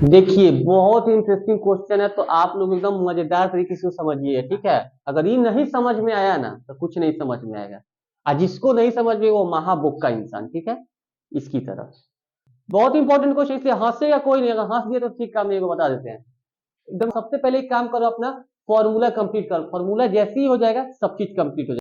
देखिए बहुत interesting question है, तो आप लोग एकदम मजेदार तरीके से समझिए, ठीक है। अगर ये नहीं समझ में आया ना तो कुछ नहीं समझ में आएगा। और जिसको नहीं समझ में वो महाबुक का इंसान, ठीक है। इसकी तरह बहुत इंपॉर्टेंट क्वेश्चन, इसलिए हंसेगा कोई नहीं, अगर हंस दिया तो ठीक काम नहीं को बता देते हैं। एकदम सबसे पहले एक काम करो, अपना फॉर्मूला कंप्लीट करो। फॉर्मूला जैसे ही हो जाएगा सब चीज कंप्लीट हो जाएगा।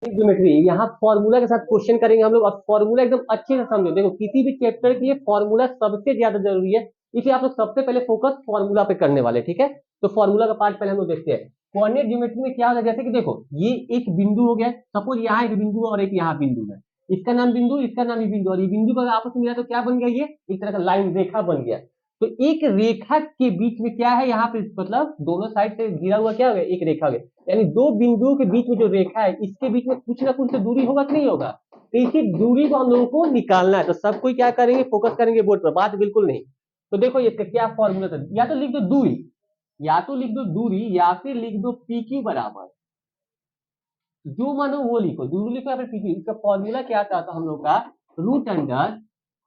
ज्योमेट्री यहाँ फॉर्मूला के साथ क्वेश्चन करेंगे हम लोग, और फॉर्मूला एकदम अच्छे से समझो। देखो किसी भी चैप्टर के लिए फॉर्मूला सबसे ज्यादा जरूरी है, इसलिए आप लोग सबसे पहले फोकस फॉर्मूला पे करने वाले, ठीक है। तो फॉर्मूला का पार्ट पहले हम लोग देखते हैं। कोऑर्डिनेट ज्योमेट्री में क्या होता है, जैसे कि देखो ये एक बिंदु हो गया, सपोज यहाँ एक बिंदु और एक यहाँ बिंदु है। इसका नाम बिंदु, इसका नाम ही बिंदु, और ये बिंदु का आपस में मिला तो क्या बन गया, ये एक तरह का लाइन रेखा बन गया। तो एक रेखा के बीच में क्या है, यहाँ पे मतलब दोनों साइड से घिरा हुआ क्या हो गया, एक रेखा हो गया। यानी दो बिंदुओं के बीच में जो रेखा है, इसके बीच में कुछ ना कुछ तो दूरी होगा कि नहीं होगा। तो इसी दूरी को हम लोगों को निकालना है। तो सब कोई क्या करेंगे, फोकस करेंगे बोर्ड पर, बात बिल्कुल नहीं। तो देखो इसका क्या फॉर्मूला था, या तो लिख दो दूरी, या तो लिख दो दूरी, या फिर लिख दो पी क्यू बराबर, जो मानो वो लिखो, दूरी लिखो या फिर पी क्यू। इसका फॉर्मूला क्या था हम लोग का, root under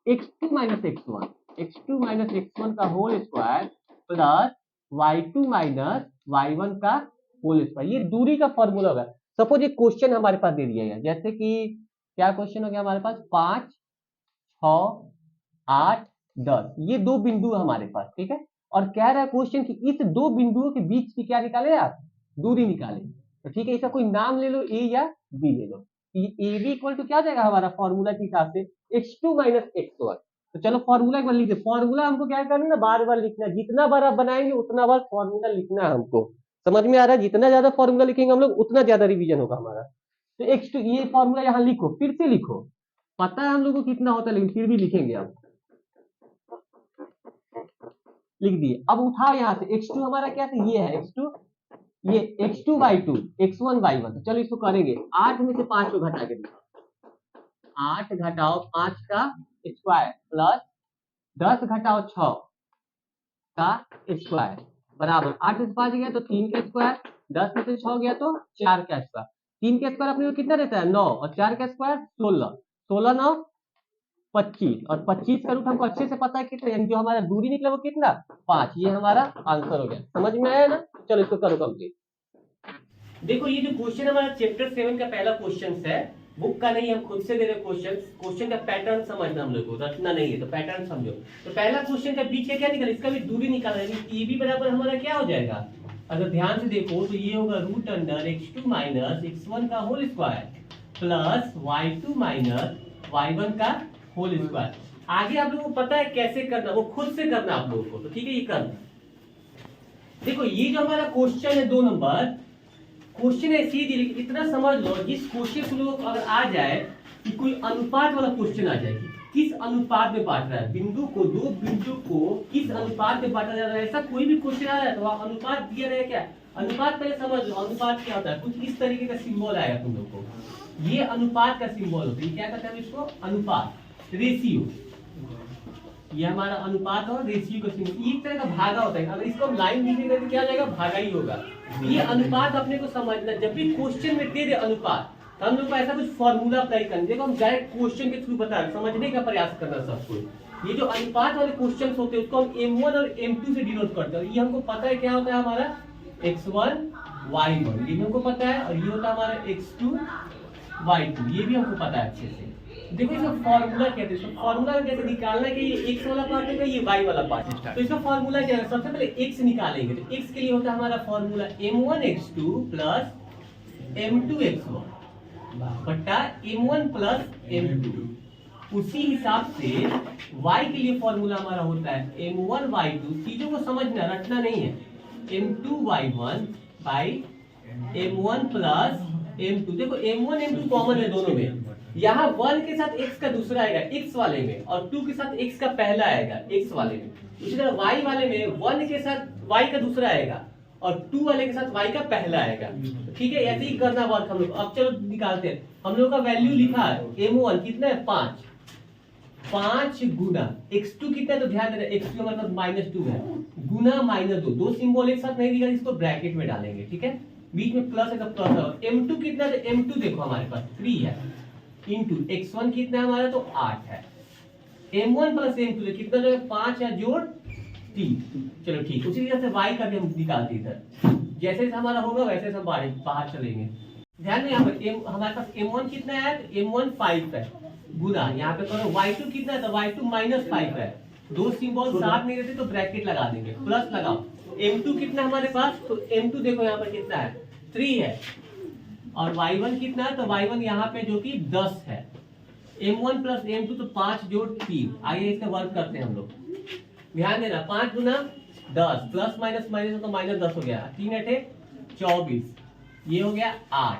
x2 minus x1, x2 minus x1 का whole square plus y2 minus y1 का होल स्क्वायर। ये दूरी का फॉर्मूला होगा। सपोज एक क्वेश्चन हमारे पास दे दिया गया, जैसे कि क्या क्वेश्चन हो गया हमारे पास, 5, 6, 8, 10, ये दो बिंदु है हमारे पास, ठीक है। और कह रहा है क्वेश्चन कि इस दो बिंदुओं के बीच की क्या निकाले आप, दूरी निकाले। तो ठीक है, इसका कोई नाम ले लो, ए या बी ले लो। ये ए बी इक्वल टू क्या हो जाएगा हमारा फॉर्मूला के हिसाब से, x2 माइनस x1। तो चलो फॉर्मूला एक बार लिखते, फॉर्मूला हमको क्या करना है ना, बार बार लिखना है। जितना बार आप बनाएंगे उतना बार फॉर्मूला लिखना है हमको। समझ में आ रहा है, जितना ज्यादा फॉर्मूला लिखेंगे हम लोग उतना ज्यादा रिवीजन होगा हमारा। तो x2 ये फॉर्मूला यहाँ लिखो, फिर से लिखो। पता है हम लोग को कितना होता है, लेकिन फिर भी लिखेंगे हम। लिख दिए, अब उठाओ यहाँ से x2 हमारा क्या था, ये है x2, ये x2 y2, x1 y1। तो चलो इसको करेंगे, 8 में से 5 को घटा के दिखाओ। 8 घटाओ 5 का स्क्वायर प्लस 10 घटाओ 6 का स्क्वायर बराबर 8 में से 5 गया तो 3 का स्क्वायर, 10 में से 6 गया तो 4 का स्क्वायर। 3 का स्क्वायर अपने को कितना देता है, 9, और 4 का स्क्वायर 16, 16 9 25, और 25 का रूट हमको अच्छे से पता है कितना, यानी जो हमारा दूरी निकला वो कितना, 5। ये हमारा आंसर हो गया। समझ में आया ना, चलो इसको करो कंप्लीट। देखो ये जो क्वेश्चन हमारा चैप्टर 7 का पहला क्वेश्चन है, बुक का नहीं, हम खुद से दे रहे क्वेश्चन। क्वेश्चन का पैटर्न समझना हम लोग को, रटना नहीं है, तो पैटर्न समझो। तो पहला क्वेश्चन का बीच का क्या निकला, इसका भी दूरी निकालना है। ए बी बराबर हमारा क्या हो जाएगा, अगर ध्यान से देखो तो ये होगा root under x2 minus x1 का whole square plus y2 minus y1 का होल स्क्वायर। आगे आप लोगों को पता है कैसे करना, वो खुद से करना आप लोगों को, तो ठीक है ये करना। देखो ये जो हमारा क्वेश्चन है 2 नंबर क्वेश्चन है सीधी, लेकिन इतना समझ लो, जिस क्वेश्चन को लोग अगर आ जाए कि कोई अनुपात वाला क्वेश्चन आ जाए, किस अनुपात में बांट रहा है बिंदु को, दो बिंदु को किस अनुपात में बांटा जा रहा है, ऐसा कोई भी क्वेश्चन आ रहा है तो वहां अनुपात दिया रहेगा। क्या अनुपात, पहले समझ लो अनुपात क्या होता है। कुछ इस तरीके का सिंबल आएगा तुम लोग को, ये अनुपात का सिंबल होता है। क्या कहते हैं इसको, अनुपात, रेशियो। ये हमारा अनुपात और रेशियो का सिंबल, एक तरह का भागा होता है। अगर इसको हम लाइन लिखेंगे तो क्या हो जाएगा, भागा ही होगा। ये अनुपात अपने को समझना, जब भी क्वेश्चन में दे दे अनुपात, तो हम लोग को ऐसा कुछ फॉर्मूला अप्लाई करना। देखो हम डायरेक्ट क्वेश्चन के थ्रू बता रहे, समझने का प्रयास करना सबको। ये जो अनुपात वाले क्वेश्चन होते हैं उसको हम m1 और m2 से डिनोट करते हैं। ये हमको पता है क्या होता है हमारा x1 y1, ये भी हमको पता है, और ये होता है हमारा x2 y2, ये भी हमको पता है अच्छे से। देखो इसका फॉर्मूला क्या है, इसका फॉर्मूला कैसे निकालना है कि ये x वाला पार्ट होगा, ये y वाला पार्ट। तो इसका फॉर्मूला क्या है, सबसे पहले x निकालेंगे। तो x के लिए होता है हमारा फॉर्मूला m1x2 प्लस m2x1 बटा m1 प्लस m2। उसी हिसाब से y के लिए फॉर्मूला हमारा होता है m1y2, चीजों को समझना, रटना नहीं है, m2y1 by m1 plus m2। देखो m1 m2 कॉमन है दोनों में, यहाँ 1 के साथ x का दूसरा आएगा x वाले में, और 2 के साथ x का पहला आएगा x वाले में। उसी तरह y वाले में 1 के साथ y का दूसरा आएगा, और 2 वाले के साथ y का पहला आएगा। ठीक है, ऐसे ही करना वर्क हम लोग। अब चलो निकालते हैं। हम लोग का वैल्यू लिखा है m1 कितना है, 5 गुना x2 कितना है, तो ध्यान देना x2 मतलब -2 है, गुना -2, दो सिंबल एक साथ नहीं दिखा, इसको ब्रैकेट में डालेंगे। ठीक है, बीच में प्लस है तो प्लस है। m2 कितना है, m2 देखो हमारे पास 3 है, इंटू x1 कितना है हमारा, तो 8 है। m1 प्लस m2 कितना जो है 5 है जोड़ 3। चलो ठीक, उसी तरह से y का भी हम निकालते इधर, जैसे जैसे हमारा होगा वैसे हम बाहर चलेंगे। ध्यान में यहाँ पर हमारे पास m1 कितना है, तो m1 5 है, गुना यहाँ पे करो y2 कितना है, तो y2 -5 है। दो सिंबल साथ नहीं रहते तो ब्रैकेट लगा देंगे, प्लस लगाओ। m2 कितना हमारे पास, तो m2 देखो यहाँ पर कितना है, 3 है। और y1 कितना है, तो y1 यहाँ पे जो कि 10 है। m1 प्लस m2 तो 5 जोड़ 3। आइए इसका वर्क करते हैं हम लोग। ध्यान देना, 5 गुना 10 प्लस माइनस माइनस तो माइनस 10 हो गया, 3 8 24, ये हो गया 8।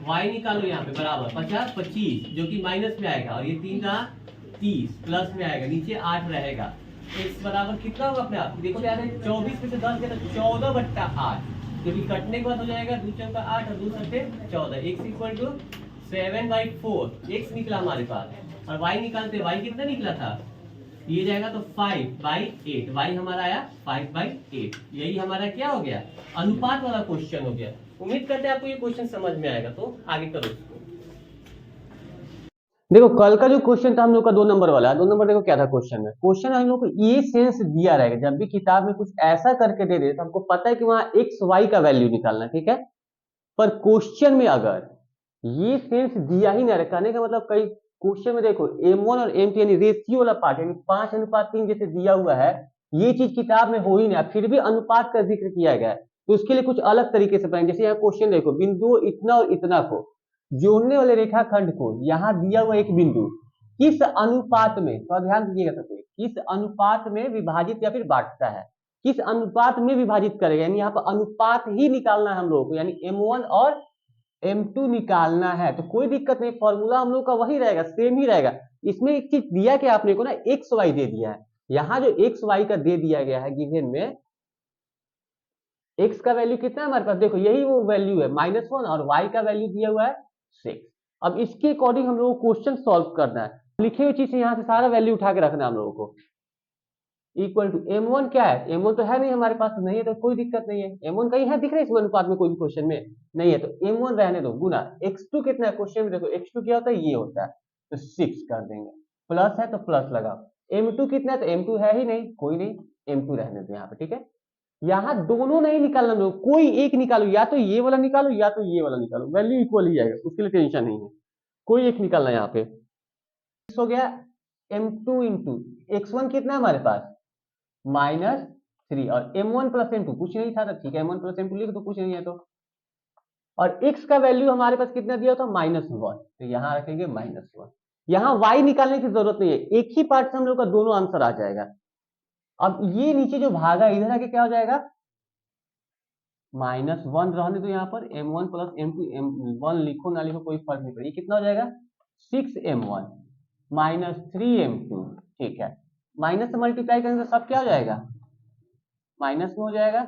y निकालो यहाँ पे बराबर 50 25 जो कि माइनस में आएगा, और ये 3 का 30 प्लस में आएगा, नीचे 8 रहेगा। x बराबर कितना होगा अपने आप देखो यार, 24 में से 10 गया तो 14/8, जो कि कटने के बाद हो जाएगा 2 चौका 8 और 2 सटे 14। x इक्वल टू 7/4 x निकला हमारे पास। और y निकालते, y कितना निकला था, ये जाएगा तो 5/8, y हमारा आया 5/8। यही हमारा क्या हो गया, अनुपात वाला क्वेश्चन हो गया। उम्मीद करते हैं आपको ये क्वेश्चन समझ में आएगा, तो आगे करो। देखो कल का जो क्वेश्चन था हम लोग का 2 नंबर वाला, 2 नंबर देखो क्या था क्वेश्चन में। क्वेश्चन हम लोग को ये सेंस दिया रहेगा, जब भी किताब में कुछ ऐसा करके दे दे तो हमको पता है कि वहां एक्स वाई का वैल्यू निकालना, ठीक है। पर क्वेश्चन में अगर ये सेंस दिया ही ना रहे, कहने का मतलब कई क्वेश्चन में देखो m1 और m2 यानी रेशियो वाला पार्ट यानी 5:3 जैसे दिया हुआ है, ये चीज किताब में हो ही ना, फिर भी अनुपात का जिक्र किया गया है, तो उसके लिए कुछ अलग तरीके से बनाएंगे। जैसे यहाँ क्वेश्चन देखो, बिंदु इतना और इतना को जोड़ने वाले रेखाखंड को यहाँ दिया हुआ एक बिंदु किस अनुपात में, तो ध्यान दीजिएगा सबको, किस अनुपात में विभाजित या फिर बांटता है, किस अनुपात में विभाजित करेगा, यानी यहाँ पर अनुपात ही निकालना है हम लोगों को, यानी m1 और m2 निकालना है। तो कोई दिक्कत नहीं, फॉर्मूला हम लोग का वही रहेगा, सेम ही रहेगा। इसमें एक चीज दिया कि आपने को ना एक्स वाई दे दिया है, यहाँ जो एक्स वाई का दे दिया गया है गिवन में, एक्स का वैल्यू कितना है हमारे पास, देखो यही वो वैल्यू है -1, और वाई का वैल्यू दिया हुआ है 6। अब इसके अकॉर्डिंग हम लोगों को क्वेश्चन सॉल्व करना है, लिखे हुई चीज से यहाँ से सारा वैल्यू उठा के रखना है हम लोगों को। इक्वल टू m1 क्या है, m1 तो है नहीं हमारे पास, नहीं है तो कोई दिक्कत नहीं है, m1 कहीं है दिख रहा है इसमें अनुपात में, कोई भी क्वेश्चन में नहीं है तो m1 रहने दो, गुना x2 कितना है क्वेश्चन में, देखो x2 क्या होता है, ये होता है, तो 6 कर देंगे, प्लस है तो प्लस लगाओ। m2 कितना है, तो m2 है ही नहीं, कोई नहीं, m2 रहने दो यहाँ पे, ठीक है। यहाँ दोनों नहीं निकालना, दो कोई एक निकालो, या तो ये वाला निकालो या तो ये वाला निकालो, वैल्यू इक्वल ही आएगा, उसके लिए टेंशन नहीं है, कोई एक निकालना यहाँ पे। हो गया m2 इंटू x1 कितना है हमारे पास -3, और m1 प्लस m2 कुछ नहीं था, तो ठीक है m1 प्लस m2 लिख दो, कुछ नहीं है तो। और x का वैल्यू हमारे पास कितना दिया था -1, तो यहाँ रखेंगे -1। यहाँ y निकालने की जरूरत नहीं है, एक ही पार्ट से हम लोग का दोनों आंसर आ जाएगा। अब ये नीचे जो भागा इधर आके क्या हो जाएगा, -1 रहने दो यहाँ पर, m1 प्लस m2, m1 लिखो ना लिखो कोई फर्क नहीं पड़ेगा, कितना हो जाएगा 6m1 -3m2, ठीक है। माइनस से मल्टीप्लाई करेंगे तो सब क्या हो जाएगा, माइनस में हो जाएगा,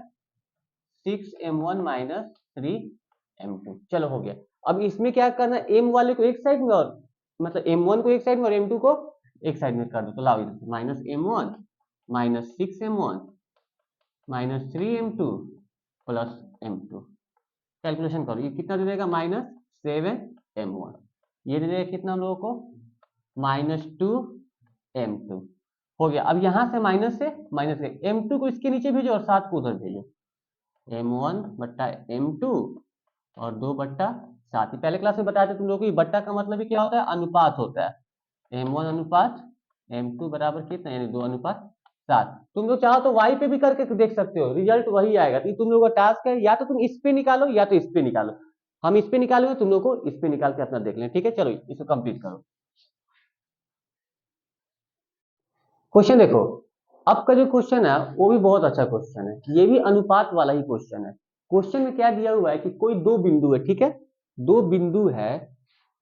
6m1 -3m2, चलो हो गया। अब इसमें क्या करना है, m वाले को एक साइड में, और मतलब m1 को एक साइड में और m2 को एक साइड में कर दो, तो लाओ इधर -m1 -6m1 -3m2 plus m2, calculation करो, ये कितना दे देगा -7m1, ये दे देगा कितना हम लोगों को -2m2, हो गया। अब यहां से माइनस m2 को इसके नीचे भेजो और 7 को उधर भेजो, m1 बट्टा m2 और 2/7। पहले क्लास में बताया था तुम लोगों को, बट्टा का मतलब क्या होता है, अनुपात होता है, m1 अनुपात m2 बराबर कितना, यानी 2:7। तुम लोग चाहो तो y पे भी करके देख सकते हो, रिजल्ट वही आएगा। तो तुम लोगों का टास्क है, या तो तुम इस पे निकालो या तो इस पे निकालो, हम इस पे निकालेंगे, तुम लोग को इस पे निकाल के अपना देख लें, ठीक है। चलो इसको कंप्लीट करो। क्वेश्चन देखो, अब का जो क्वेश्चन है वो भी बहुत अच्छा क्वेश्चन है, ये भी अनुपात वाला ही क्वेश्चन है। क्वेश्चन में क्या दिया हुआ है कि कोई दो बिंदु है, ठीक है, दो बिंदु है,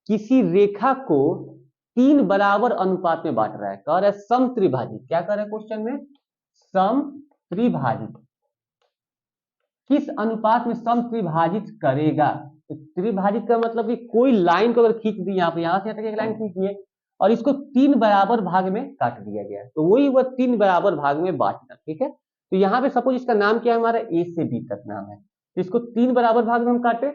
किसी रेखा को 3 बराबर अनुपात में बांट रहा है, कह रहा है सम त्रिभाजित, क्या कह रहा है क्वेश्चन में, सम त्रिभाजित, किस अनुपात में सम त्रिभाजित करेगा। तो त्रिभाजित का मतलब कि कोई लाइन को अगर खींच दी, यहाँ पे यहाँ से तक एक लाइन खींचिए और इसको 3 बराबर भाग में काट दिया गया है, तो वही वह 3 बराबर भाग में बांटना, ठीक है। तो यहाँ पे सपोज इसका नाम क्या है हमारा, ए से बी तक नाम है, तो इसको 3 बराबर भाग में हम काटे,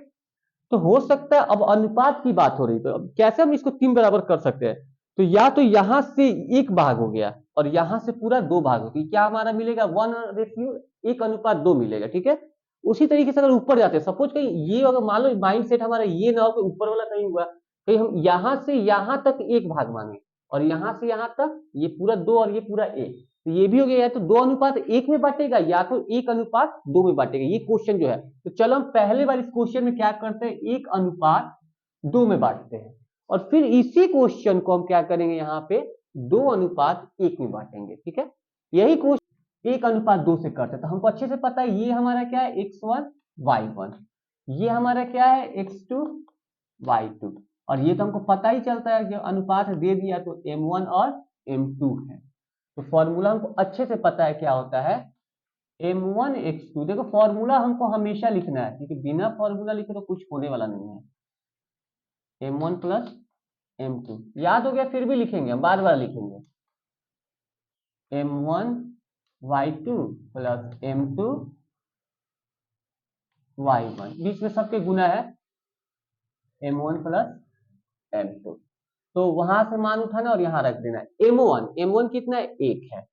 तो हो सकता है अब अनुपात की बात हो रही, तो अब कैसे हम इसको 3 बराबर कर सकते हैं? तो या तो यहां से एक भाग हो गया और यहां से पूरा 2 भाग हो गया, क्या हमारा मिलेगा 1:1:2 मिलेगा, ठीक है। उसी तरीके से अगर ऊपर जाते हैं, सपोज कहीं ये अगर मान लो माइंड सेट हमारा ये ना हो कि ऊपर वाला कहीं हुआ, कहीं हम यहां से यहां तक एक भाग मांगे और यहां से यहां तक ये पूरा 2 और ये पूरा 1, तो ये भी हो गया, या तो 2:1 में बांटेगा या तो 1:2 में बांटेगा, ये क्वेश्चन जो है। तो चलो हम पहले बार इस क्वेश्चन में क्या करते हैं, 1:2 में बांटते हैं और फिर इसी क्वेश्चन को हम क्या करेंगे, यहाँ पे 2:1 में बांटेंगे, ठीक है। यही क्वेश्चन 1:2 से करते हैं, तो हमको अच्छे से पता है ये हमारा क्या है, x1 y1, ये हमारा क्या है, x2 y2, और ये तो हमको पता ही चलता है कि अनुपात दे दिया तो m1 और m2 है। तो फॉर्मूला हमको अच्छे से पता है क्या होता है, m1 x2। देखो फॉर्मूला हमको हमेशा लिखना है, क्योंकि बिना फॉर्मूला लिखे तो कुछ होने वाला नहीं है। m1 प्लस m2 याद हो गया, फिर भी लिखेंगे, हम बार बार लिखेंगे, m1 y2 plus m2 y1, बीच में सबके गुना है, m1 प्लस m2। तो वहां से मान उठाना और यहाँ रख देना। m1 कितना है, 1 है,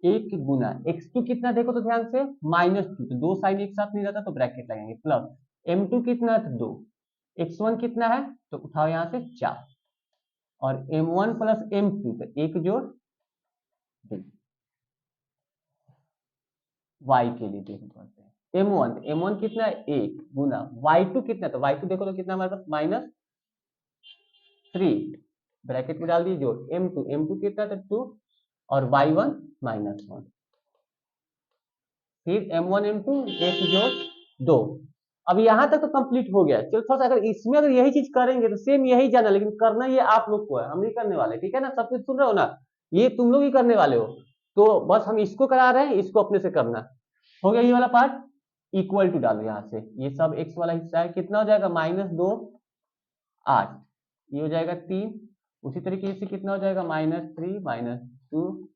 1 गुना x2 कितना, देखो तो ध्यान से, -2, तो 2 साइन एक साथ नहीं रहता तो ब्रैकेट लगाएंगे, प्लस m2 कितना है, 2, x1 कितना है, तो उठाओ यहाँ से 4, और m1 प्लस m2, तो 1 जोड़ 2, y के लिए देखो करते हैं, m1 कितना है, 1 गुना y2 कितना, तो y2 देखो तो कितना हमारे पास, -3, ब्रैकेट में डाल दिए जोड़, m2 कितना था, 2, और y1 -1, फिर m1 m2 1 जोड़ 2। अब यहां तक तो कंप्लीट हो गया। चलो थोड़ा सा अगर इसमें अगर यही चीज करेंगे तो सेम यही जाना, लेकिन करना ये आप लोग को है, हम नहीं करने वाले, ठीक है ना, सब कुछ सुन रहे हो ना, ये तुम लोग ही करने वाले हो। तो बस हम इसको करा रहे हैं, इसको अपने से करना हो गया। ये वाला पार्ट इक्वल टू डालो यहाँ से, ये सब x वाला हिस्सा है, कितना हो जाएगा, -2 8, ये हो जाएगा 3, उसी तरीके से कितना हो जाएगा, -3 -2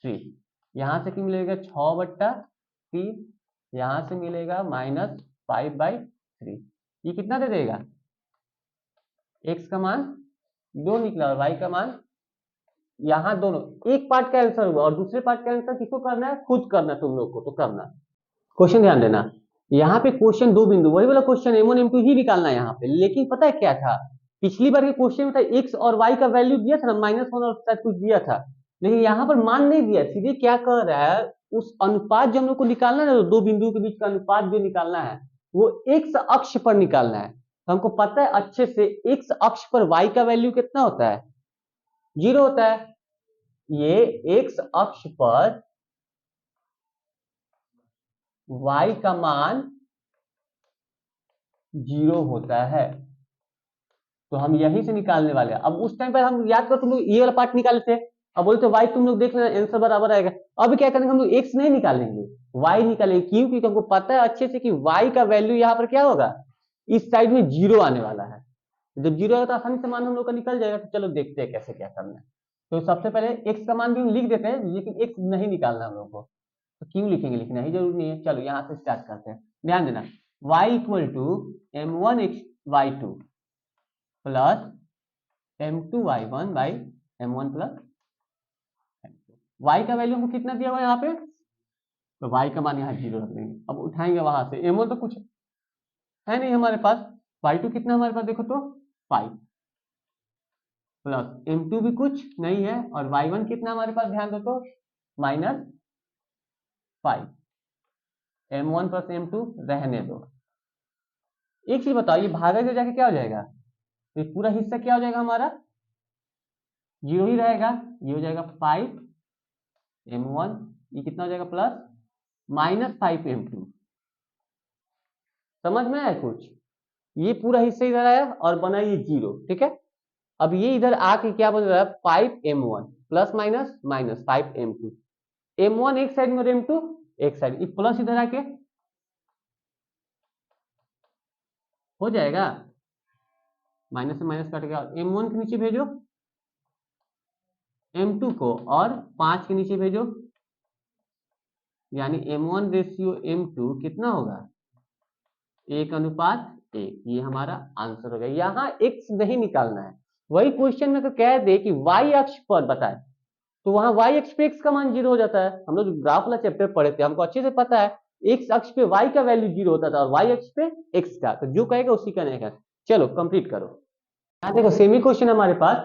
3, यहाँ से क्या मिलेगा, 6/3, यहाँ से मिलेगा -5/3, ये कितना दे देगा, x का मान 2 निकला और y का मान, यहाँ दोनों एक पार्ट का आंसर हुआ और दूसरे पार्ट का आंसर किसको करना है, खुद करना है तुम लोग को, तो करना। क्वेश्चन ध्यान देना, यहाँ पे क्वेश्चन 2 बिंदु, वही वाला क्वेश्चन m1 m2 ही निकालना है यहाँ पे, लेकिन पता है क्या था, पिछली बार के क्वेश्चन में था x और y का वैल्यू दिया था ना, -1 और शायद कुछ दिया था, लेकिन यहाँ पर मान नहीं दिया, सीधे क्या कह रहा है, उस अनुपात जो हम लोग को निकालना है ना, 2 बिंदु के बीच का अनुपात जो निकालना है वो x अक्ष पर निकालना है। तो हमको पता है अच्छे से x अक्ष पर y का वैल्यू कितना होता है, 0 होता है। ये x अक्ष पर y का मान 0 होता है, तो हम यहीं से निकालने वाले हैं। अब उस टाइम पर हम याद करो, तुम लोग ये वाला पार्ट निकाले थे, अब बोलते y तुम लोग देख लेना, आंसर बराबर आएगा। अब क्या करेंगे, हम लोग x नहीं निकालेंगे, y निकालेंगे, क्यों, क्योंकि हमको पता है अच्छे से कि y का वैल्यू यहाँ पर क्या होगा, इस साइड में 0 आने वाला है। जब 0 आएगा तो आसानी से मान हम लोग का निकल जाएगा। तो चलो देखते हैं कैसे क्या करना है। तो सबसे पहले x का मान भी हम लिख देते हैं, लेकिन x नहीं निकालना हम लोग को, तो क्यों लिखेंगे, लिखना ही जरूरी नहीं है। चलो यहाँ से स्टार्ट करते हैं, ध्यान देना, y = m1 y2 plus m2 y1 by m1 plus y का वैल्यू हमको कितना दिया हुआ है यहाँ पे, तो y का मान यहाँ 0 रख देंगे। अब उठाएंगे वहां से, m1 तो कुछ है नहीं हमारे पास, y2 कितना हमारे पास देखो तो 5, प्लस m2 भी कुछ नहीं है, और y1 कितना हमारे पास ध्यान दो तो -5, m1 प्लस m2 रहने दो। एक चीज बताओ, ये भागा जो जाके क्या हो जाएगा, तो पूरा हिस्सा क्या हो जाएगा हमारा, 0 ही रहेगा, ये हो जाएगा 5m1, ये कितना हो जाएगा प्लस -5m2। समझ में आया कुछ, ये पूरा हिस्सा इधर आया और बना ये 0, ठीक है। अब ये इधर आके क्या बन रहा है, 5m1 plus minus -5m2, m1 एक साइड में और m2 एक साइड, ये प्लस इधर आके हो जाएगा, माइनस से माइनस कट गया, m1 के नीचे भेजो m2 को, और 5 के नीचे भेजो, यानी m1 रेशियो m2 कितना होगा 1:1, ये हमारा आंसर हो गया। यहाँ x नहीं निकालना है। वही क्वेश्चन में कह दे कि y अक्ष पर बताए, तो वहां y अक्ष पे x का मान 0 हो जाता है। हम लोग ग्राफ वाला चैप्टर पढ़े थे, हमको अच्छे से पता है x अक्ष पे y का वैल्यू 0 होता था और y अक्ष पे x का, तो जो कहेगा उसी का नहीं। चलो कंप्लीट करो। यहाँ देखो सेमी क्वेश्चन हमारे पास।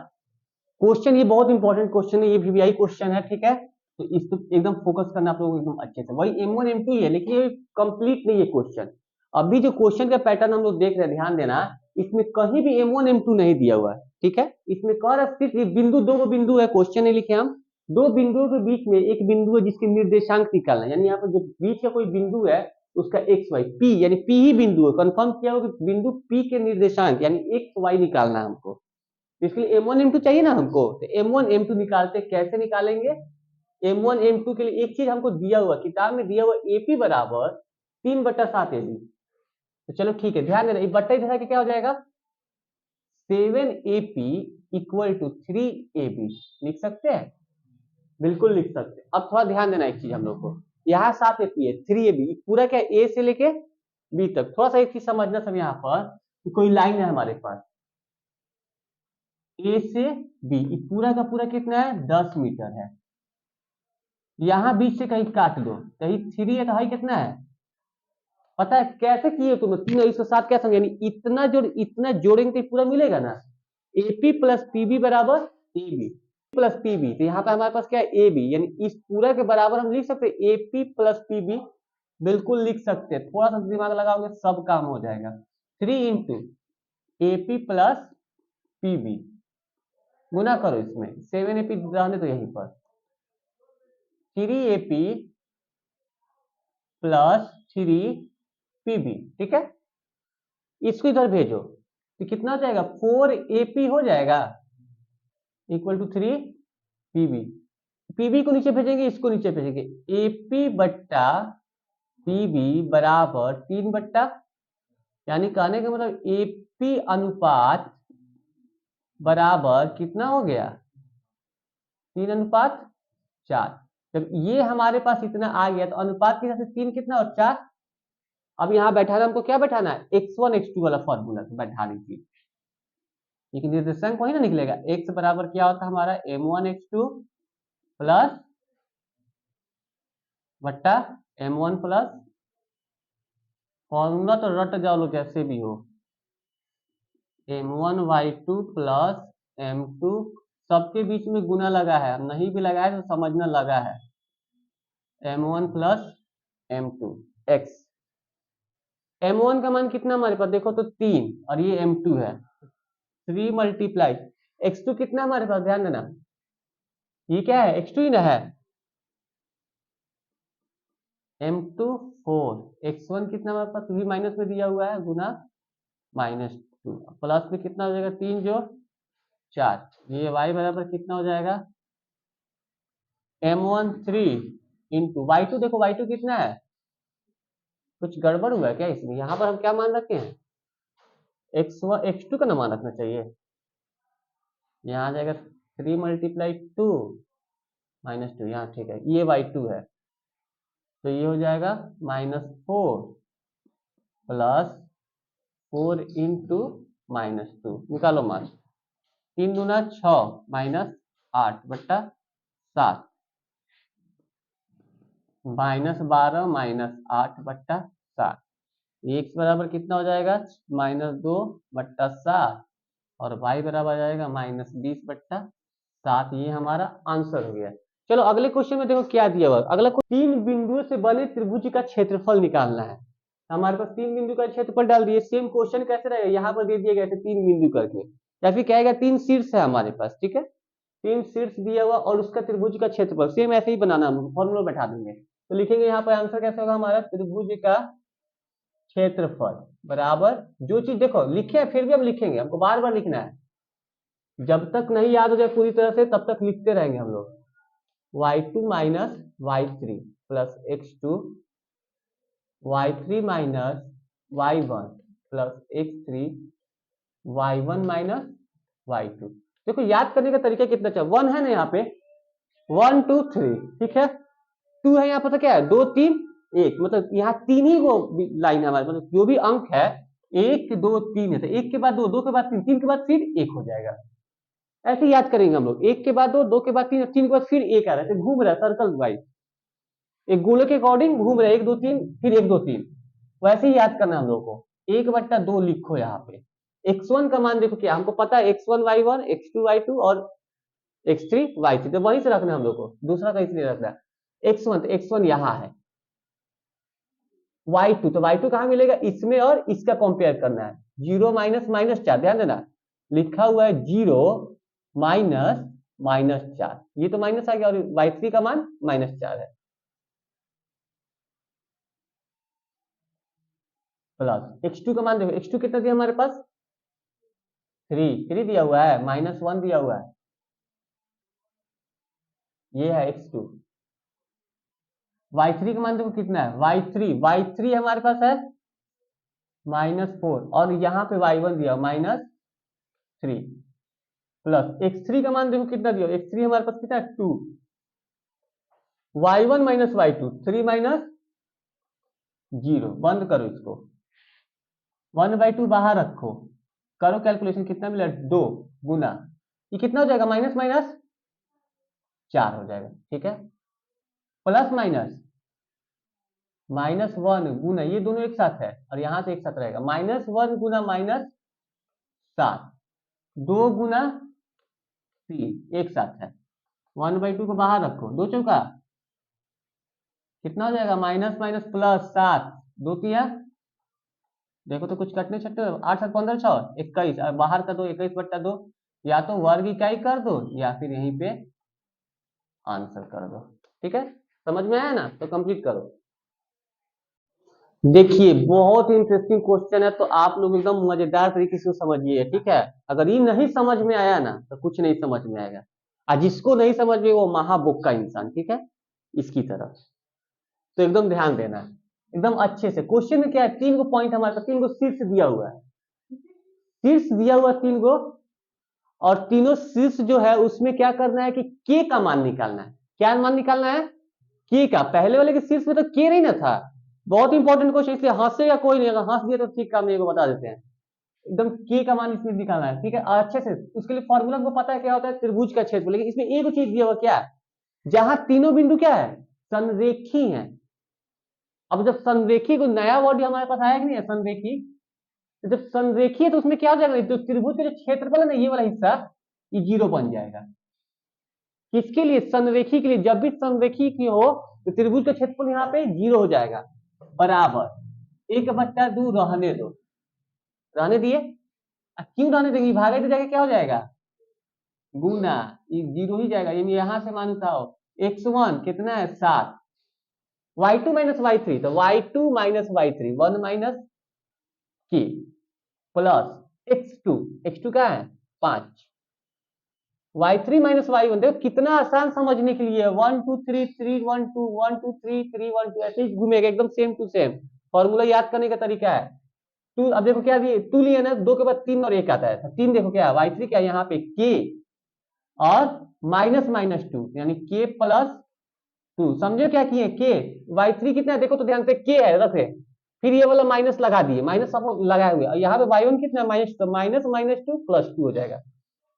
क्वेश्चन ये बहुत इंपॉर्टेंट क्वेश्चन है, ये वीवीआई क्वेश्चन है, ठीक है। तो इस पर एकदम फोकस करना आप लोगों को एकदम अच्छे से। वही M1 M2 है, लेकिन ये कंप्लीट नहीं है क्वेश्चन। अभी जो क्वेश्चन का पैटर्न हम लोग देख रहे हैं, ध्यान देना, इसमें कहीं भी M1 M2 नहीं दिया हुआ है, ठीक है। इसमें कह रहा सिर्फ ये बिंदु, दो बिंदु है, क्वेश्चन नहीं लिखे हम। दो बिंदुओं के बीच में एक बिंदु है जिसके निर्देशांक निकालना है, यानी यहाँ पर जो बीच का कोई बिंदु है उसका एक्स वाई, पी यानी पी ही बिंदु है। कंफर्म किया हो कि बिंदु पी के निर्देशांक यानी एक्स वाई निकालना है हमको। इसलिए M1 M2 चाहिए ना हमको, तो M1 M2 निकालते, कैसे निकालेंगे? M1 M2 के लिए एक चीज हमको दिया हुआ, किताब में दिया हुआ AP बराबर 3/7 AB। तो चलो ठीक है, ध्यान देना, ये बट्टा इधर के क्या हो जाएगा, 7AP इक्वल टू 3AB। लिख सकते हैं, बिल्कुल लिख सकते हैं। अब थोड़ा ध्यान देना एक चीज हम लोग को, यहाँ 7AP है, 3AB पूरा क्या A से लेके B तक। थोड़ा सा एक चीज समझना सब, यहाँ पर कोई लाइन है हमारे पास A से B, पूरा का पूरा कितना है, 10 मीटर है। यहां बीच से कहीं काट दो, कहीं 3 है तो हाई कितना है पता है? कैसे किए तुम 3 और इसके साथ क्या समझे, यानी इतना जोड़ेंगे तो पूरा मिलेगा ना। AP प्लस PB बराबर AB प्लस PB, तो यहाँ पे हमारे पास क्या है AB, यानी इस पूरा के बराबर हम लिख सकते हैं AP प्लस PB, बिल्कुल लिख सकते हैं। थोड़ा सा दिमाग लगाओगे सब काम हो जाएगा। 3 इंटू AP प्लस PB, गुना करो इसमें, 7AP रहने दो यहीं पर, 3AP प्लस 3PB, ठीक है। इसको इधर भेजो तो कितना हो जाएगा, 4AP हो जाएगा इक्वल टू 3PB। PB को नीचे भेजेंगे, इसको नीचे भेजेंगे, AP बट्टा PB बराबर 3 यानी कहने का मतलब AP अनुपात बराबर कितना हो गया, 3:4। जब ये हमारे पास इतना आ गया तो अनुपात के हिसाब से 3 कितना और 4। अब यहाँ बैठाना हमको, क्या बैठाना है, x1 x2 वाला फॉर्मूला से बैठा लीजिए, लेकिन निर्देशांक वही ना निकलेगा। x बराबर क्या होता है हमारा, m1 x2 प्लस बट्टा m1 प्लस, फॉर्मूला तो रट जाओ लोग जैसे भी हो, m1 y2 प्लस m2, सबके बीच में गुना लगा है, नहीं भी लगा है तो समझना लगा है, m1 plus m2 x। m1 का मान कितना हमारे पास देखो तो 3 और ये m2 है, 3 मल्टीप्लाई x2 कितना हमारे पास, ध्यान देना ये क्या है, x2 ही ना है, m2 4, x1 कितना हमारे पास भी माइनस में दिया हुआ है, गुना -2, प्लस में कितना हो जाएगा, 3 जोड़ 4, ये y बराबर कितना हो जाएगा, m1 3 इंटू y2, देखो y2 कितना है, कुछ गड़बड़ हुआ है क्या इसमें, यहाँ पर हम क्या मान रखे हैं, x1 x2 का ना मान रखना चाहिए, यहाँ आ जाएगा 3 मल्टीप्लाई 2 -2, यहाँ ठीक है, ये y2 है, तो ये हो जाएगा -4 प्लस 4 इंटू -2, निकालो मान, 3 दूना 6 -8 बट्टा 7, -12 -8 बट्टा 7, x बराबर कितना हो जाएगा, -2 बट्टा 7, और y बराबर आ जाएगा -20 बट्टा 7। ये हमारा आंसर हो गया। चलो अगले क्वेश्चन में देखो क्या दिया हुआ, अगला 3 बिंदुओं से बने त्रिभुज का क्षेत्रफल निकालना है। हमारे पास 3 बिंदु का क्षेत्रफल डाल दिए, सेम क्वेश्चन कैसे रहेगा, यहाँ पर दे दिए गए थे 3 बिंदु करके, या फिर कहेगा 3 शीर्ष है हमारे पास, ठीक है, 3 शीर्ष दिया हुआ और उसका त्रिभुज का क्षेत्रफल सेम ऐसे ही बनाना, हम फॉर्मूला बैठा देंगे। तो लिखेंगे यहाँ पर आंसर कैसे होगा हमारा, त्रिभुज का क्षेत्रफल बराबर, जो चीज देखो लिखे हैं फिर भी हम लिखेंगे, हमको बार बार लिखना है, जब तक नहीं याद हो जाए पूरी तरह से तब तक लिखते रहेंगे हम लोग, y2 minus y3 plus x2, y3 minus y1 plus x3, y1 minus y2। देखो याद करने का तरीका कितना चाहिए, 1 है ना यहाँ पे, 1 2 3, ठीक है, 2 है यहाँ पर तो क्या है 2 3, एक, मतलब यहाँ तीन ही वो लाइन है हमारे, मतलब जो भी अंक है 1 2 3 है, तो 1 के बाद 2, 2 के बाद 3, 3 के बाद फिर 1 हो जाएगा। ऐसे याद करेंगे हम लोग, 1 के बाद 2, 2 के बाद 3, 3 के बाद फिर 1 आ रहा है, घूम रहा है सर्कल वाइज, एक गोले के अकॉर्डिंग घूम रहा है, 1 2 3 फिर 1 2 3, वैसे ही याद करना हम लोग को। 1/2 लिखो यहाँ पे। x1 का मान देखो क्या, हमको पता है x1 y1, x2 y2 और x3 y3, तो वहीं से रखना हम लोग को, दूसरा का इसलिए रखना है। x1 तो x1 यहाँ है, y2 तो y2 कहाँ मिलेगा, इसमें और इसका कंपेयर करना है। 0 माइनस -4, ध्यान देना लिखा हुआ है 0 माइनस -4, ये तो माइनस आ गया, और y3 का मान -4 है, प्लस x2 का मान देखो, x2 कितना दिया हमारे पास, 3 दिया हुआ है, -1 दिया हुआ है, ये है x2। y3 का मान देखो कितना है, y3 हमारे पास है -4, और यहाँ पे y1 दिया -3, प्लस x3 का मान देखो कितना दिया, x3 हमारे पास कितना है 2, y1 माइनस y2 3 माइनस 0, बंद करो इसको, 1/2 बाहर रखो, करो कैलकुलेशन, कितना मिला 2 गुना, ये कितना हो जाएगा, माइनस माइनस 4 हो जाएगा, ठीक है, प्लस माइनस -1 गुना, ये दोनों एक साथ है और यहां से एक साथ रहेगा, -1 गुना -7, 2 गुना 3 एक साथ है, 1/2 को बाहर रखो, 2 चौका कितना हो जाएगा, माइनस माइनस प्लस 7, 2 तिया देखो तो कुछ कटने छटने, 8 7 15 6 21, बाहर का दो 21/2, या तो वर्ग इकाई कर दो या फिर यहीं पे आंसर कर दो, ठीक है, समझ में आया ना, तो कंप्लीट करो। देखिए बहुत इंटरेस्टिंग क्वेश्चन है, तो आप लोग एकदम मजेदार तरीके से समझिए, ठीक है, अगर ये नहीं समझ में आया ना तो कुछ नहीं समझ में आएगा, और जिसको नहीं समझ में वो महाबुक का इंसान, ठीक है, इसकी तरफ, तो एकदम ध्यान देना एकदम अच्छे से। क्वेश्चन में क्या है, 3 गो पॉइंट हमारे पास, 3 गो शीर्ष दिया हुआ है, शीर्ष दिया हुआ 3 गो, और तीनों शीर्ष जो है उसमें क्या करना है कि के का मान निकालना है, क्या मान निकालना है, के का, पहले वाले के शीर्ष में तो के नहीं ना था, बहुत इंपॉर्टेंट क्वेश्चन, इसलिए हंसेगा कोई नहीं, अगर हंस दिया तो ठीक काम नहीं, को बता देते हैं, एकदम के का मान इसमें निकालना है, ठीक है, अच्छे से, उसके लिए फॉर्मूला को पता है क्या होता है, त्रिभुज का क्षेत्रफल, लेकिन इसमें एक चीज दिया हुआ क्या है, जहां तीनों बिंदु क्या है, संरेखी है। अब जब संरेखी को नया वर्ड हमारे पास आया कि नहीं है, संरेखी, तो जब संरेखी है तो उसमें क्या हो जाएगा, जो त्रिभुज का जो क्षेत्रफल है ना, ये वाला हिस्सा ये 0 बन जाएगा, किसके लिए, संरेखी के लिए, जब भी संरेखी की हो तो त्रिभुज का क्षेत्रफल यहाँ पे 0 हो जाएगा, बराबर 1/2 रहने दो, रहने दिए, क्यों रहने देंगे, भागे तो जाके क्या हो जाएगा, गुना, ये 0 ही जाएगा, यानी यहां से मान उठाओ, x1 कितना है 7, y2 माइनस y3, तो y2 माइनस y3 1 माइनस के, प्लस x2 क्या है 5, y3 माइनस y1, देखो कितना आसान समझने के लिए, 1 2 3 3 1 2 1 2 3 3 1 2, ऐसे ही घूमेगा एकदम सेम टू सेम, फॉर्मूला याद करने का तरीका है। 2, अब देखो क्या दिए, 2 लिए ना, 2 के बाद 3 और 1 आता है, 3 देखो क्या है, y3 क्या है यहाँ पे k, और माइनस -2 यानी k प्लस 2, समझो क्या किए, k y3 कितना है देखो तो ध्यान से, k है रखे, फिर ये वाला माइनस लगा दिए, माइनस सब लगाए हुए, यहाँ पे y1 कितना है माइनस, तो -2 प्लस 2 हो जाएगा,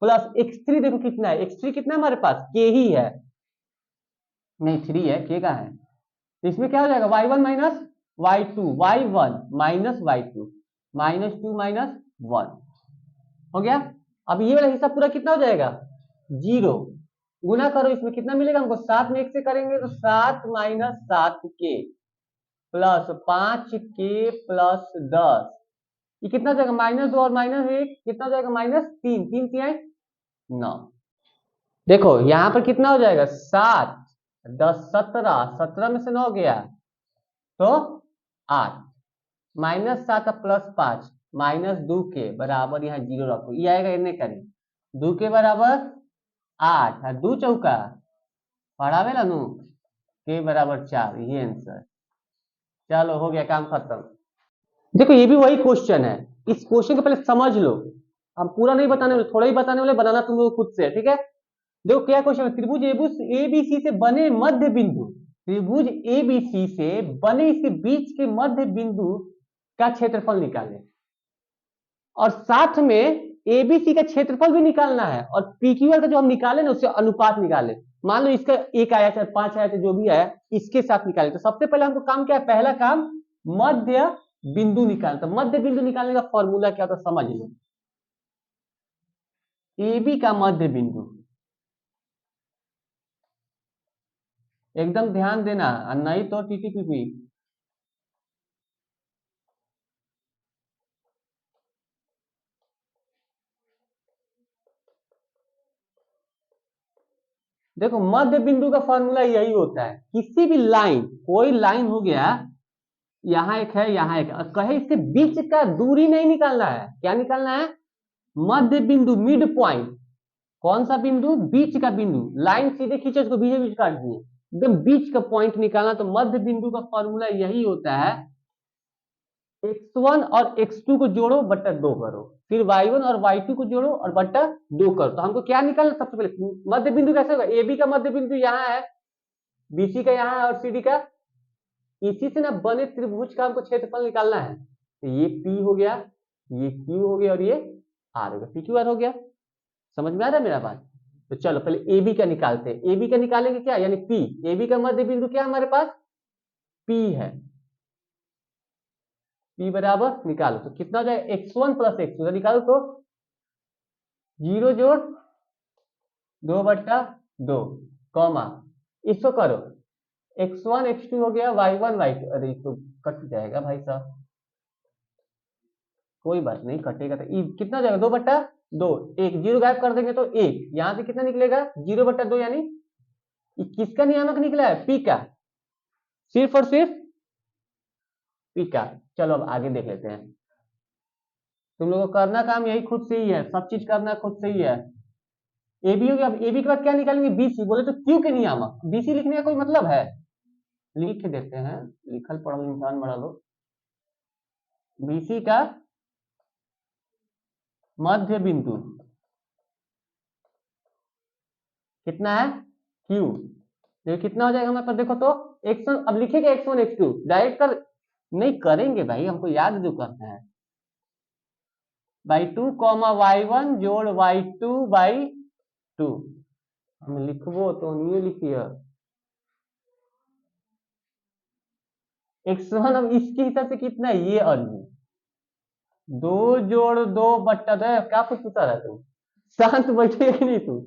प्लस x3 देखो कितना है, x3 कितना है हमारे पास, k ही है, नहीं 3 है, k का है, तो इसमें क्या हो जाएगा, y1 minus y2, y1 minus y2, -2 minus 1 हो गया। अब ये वाला हिस्सा पूरा कितना हो जाएगा, 0, गुना करो, इसमें कितना मिलेगा हमको, 7 में 1 से करेंगे तो 7 minus 7k plus 5k plus 10, ये कितना हो जाएगा, -2 और -1 कितना हो जाएगा, -3, 3 तिहाई 9, देखो यहां पर कितना हो जाएगा, 7 10 17, 17 में से 9 गया तो 8, -7 प्लस 5 -2k बराबर यहाँ 0 रखो, ये आएगा इन्हें करें 2 के बराबर 8, 2 चौका पढ़ावेला नु, के बराबर 4, ये आंसर, चलो हो गया काम खत्म। देखो ये भी वही क्वेश्चन है, इस क्वेश्चन को पहले समझ लो, हम पूरा नहीं बताने वाले, थोड़ा ही बताने वाले, बनाना तुम लोग खुद से, ठीक है। देखो क्या क्वेश्चन है, त्रिभुज एबीसी से बने मध्य बिंदु त्रिभुज एबीसी से बने इसके बीच के मध्य बिंदु का क्षेत्रफल निकालें, और साथ में एबीसी का क्षेत्रफल भी निकालना है, और पीक्यूआर का जो हम निकाले ना उससे अनुपात निकाले। मान लो इसका 1 आया चाहे 5 आया चाहे जो भी आया इसके साथ निकाले। तो सबसे पहले हमको काम क्या है, पहला काम मध्य बिंदु निकालना। तो मध्य बिंदु निकालने का फॉर्मूला क्या होता है समझ लो। एबी का मध्य बिंदु, एकदम ध्यान देना, नहीं तो टीटीपीपी। देखो मध्य बिंदु का फॉर्मूला यही होता है, किसी भी लाइन, कोई लाइन हो गया, यहाँ एक है यहाँ एक, कहे इसके बीच का दूरी नहीं निकालना है, क्या निकालना है, मध्य बिंदु, मिड पॉइंट। कौन सा बिंदु, बीच का बिंदु। लाइन सीधे खींचे उसको बीच बीच काट दिए, एकदम बीच का पॉइंट निकालना। तो मध्य बिंदु का फॉर्मूला यही होता है, x1 और x2 को जोड़ो बट्टा 2 करो, फिर y1 और y2 को जोड़ो और बट्टा 2 करो। तो हमको क्या निकालना, सबसे पहले मध्य बिंदु कैसे होगा, AB का मध्य बिंदु यहाँ है, BC का यहाँ है और CD का, इसी से ना बने त्रिभुज का हमको क्षेत्रफल निकालना है। तो ये P हो गया, ये Q हो गया और ये R हो गया, PQR हो गया। समझ में आ रहा है मेरा बात। तो चलो पहले AB का निकालते हैं। AB का निकालेंगे क्या, यानी P। AB का मध्य बिंदु क्या हमारे पास, P है। P बराबर निकालो तो कितना हो जाएगा, x1 प्लस x2 निकालो तो 0 जोड़ 2 बट्टा 2 कॉमा, इसको करो x1 x2 हो गया, y1 y2, अरे तो कट जाएगा भाई साहब, कोई बात नहीं कटेगा। तो कितना हो जाएगा, 2 बट्टा 2, 1 जीरो गायब कर देंगे तो 1, यहां से कितना निकलेगा 0 बट्टा 2, यानी किसका नियामक निकला है, P का, सिर्फ और सिर्फ P का। चलो अब आगे देख लेते हैं। तुम लोगों को करना काम यही खुद से ही है, सब चीज करना खुद से ही है। एबी हो गया, अब एबी के बाद क्या निकालेंगे, बीसी। बोले तो क्यू के नियामक, बीसी लिखने का कोई मतलब है, लिख देते हैं, लिखल पढ़ल इंसान बना लो। बीसी का मध्य बिंदु कितना है, क्यू। ये कितना हो जाएगा हमारे पास, देखो तो x1, अब लिखेगा x1 x2 डायरेक्ट कर, नहीं करेंगे भाई, हमको याद जो करना है, y2 कॉमा y1 जोड़ y2 बाई 2। हम लिखबो तो नहीं लिखिए x1, अब इसके हिसाब से कितना है ये, और ये 2 जोड़ 2 बट्टा 2, क्या कुछ पूछा रहा तू, शांत बैठे कि नहीं तू,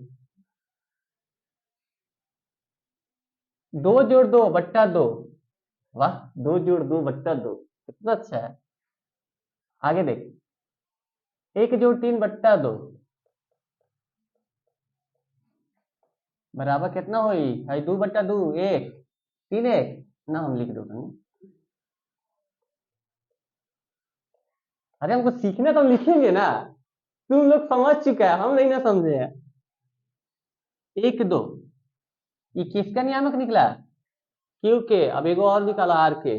2 जोड़ 2 बट्टा 2, वाह 2 जोड़ 2 बट्टा 2 कितना अच्छा है। आगे देख, 1 जोड़ 3 बट्टा 2 बराबर कितना हुई भाई, 2 बट्टा 2 1, 3 1 ना, हम लिख दो नहीं। अरे हमको सीखना तो हम लिखेंगे ना, तुम लोग समझ चुका है, हम नहीं ना समझे हैं। 1 2, ये किसका नियामक निकला, क्यू के। अब एगो और निकाला आर के,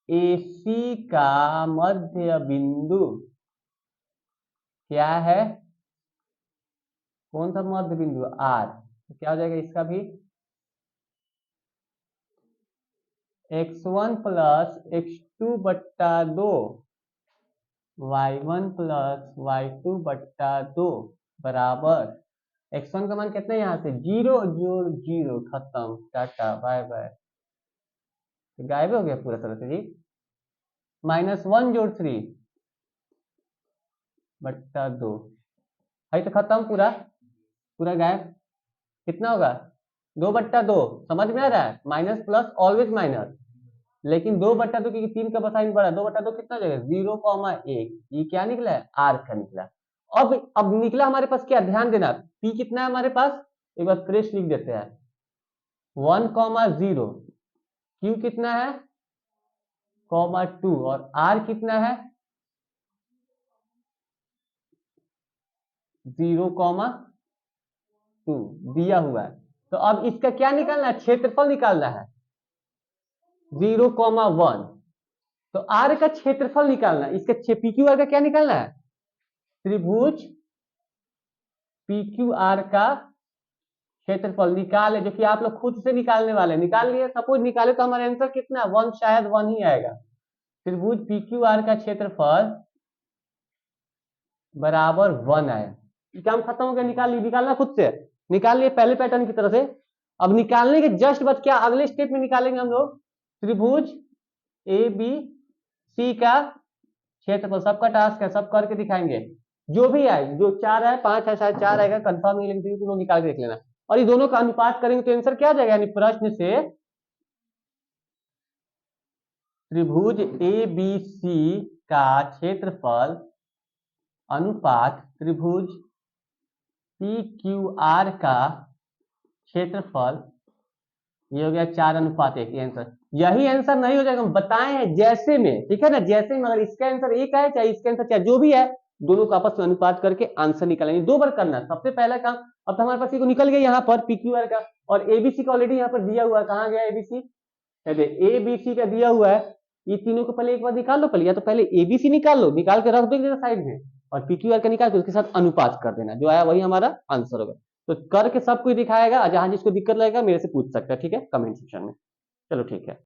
एसी का मध्य बिंदु क्या है, कौन सा मध्य बिंदु, आर। तो क्या हो जाएगा इसका भी, x1 प्लस x2 बट्टा 2 y1 प्लस y2 बट्टा 2 बराबर, x1 का मान कितना है यहाँ से, 0 जोड़ 0, खत्म, टाटा बाय बाय, गायब हो गया पूरा तरह से जी। -1 जोड़ 3 बट्टा 2, भाई तो खत्म, पूरा पूरा गायब। कितना होगा, 2 बट्टा 2, समझ में आ रहा है, माइनस प्लस ऑलवेज माइनस, लेकिन 2 बट्टा 2 क्योंकि 3 का बसाइन बड़ा, 2 बट्टा 2 कितना जगह, 0,1, ये क्या निकला है, आर का निकला। अब निकला हमारे पास क्या, ध्यान देना, पी कितना है हमारे पास, एक बार फ्रेश लिख देते हैं, 1,0, क्यू कितना है, 2, और आर कितना है 0,2 दिया हुआ है। तो अब इसका क्या निकालना है, क्षेत्रफल निकालना है 0,1। तो आर का क्षेत्रफल निकालना है, इसका पीक्यू आर का क्या निकालना है, त्रिभुज पी क्यू आर का क्षेत्रफल निकाले, जो कि आप लोग खुद से निकालने वाले हैं। निकाल लिए, सपोज निकाले तो हमारा आंसर कितना 1, शायद 1 ही आएगा। त्रिभुज पी क्यू आर का क्षेत्रफल बराबर 1 आए। काम खत्म हो गया, निकाल लिए, निकालना खुद से निकाल लिए पहले पैटर्न की तरह से। अब निकालने के जस्ट बाद क्या अगले स्टेप में निकालेंगे हम लोग, त्रिभुज ए बी सी का क्षेत्रफल। सबका टास्क है, सब करके दिखाएंगे, जो भी आए, जो 4 है 5 है शायद 4 आएगा, कंफर्म नहीं, लेकिन तुम लोग निकाल के देख लेना। और ये दोनों का अनुपात करेंगे तो आंसर क्या आ जाएगा, यानी प्रश्न से त्रिभुज ए बी सी का क्षेत्रफल अनुपात त्रिभुज पी क्यू आर का क्षेत्रफल, ये हो गया 4:1। ये आंसर, यही आंसर नहीं हो जाएगा, हम बताए हैं जैसे में, ठीक है ना, जैसे में अगर इसका आंसर 1 है चाहे इसका आंसर चाहे जो भी है, दोनों का आपस में अनुपात करके आंसर निकालेंगे। 2 बार करना है, सबसे पहला काम। अब तो हमारे पास ये निकल गया यहाँ पर पीक्यूआर का, और एबीसी का ऑलरेडी यहाँ पर दिया हुआ है। कहाँ गया एबीसी, एबीसी का दिया हुआ है। ये तीनों को पहले एक बार निकाल लो, पहले या तो पहले एबीसी निकाल लो, निकाल के रख दो साइड में, और पीक्यूआर का निकाल के उसके साथ अनुपात कर देना, जो आया वही हमारा आंसर होगा। तो करके सब कुछ दिखाएगा, जहां जिसको दिक्कत लगेगा मेरे से पूछ सकता है, ठीक है, कमेंट सेक्शन में। चलो ठीक है,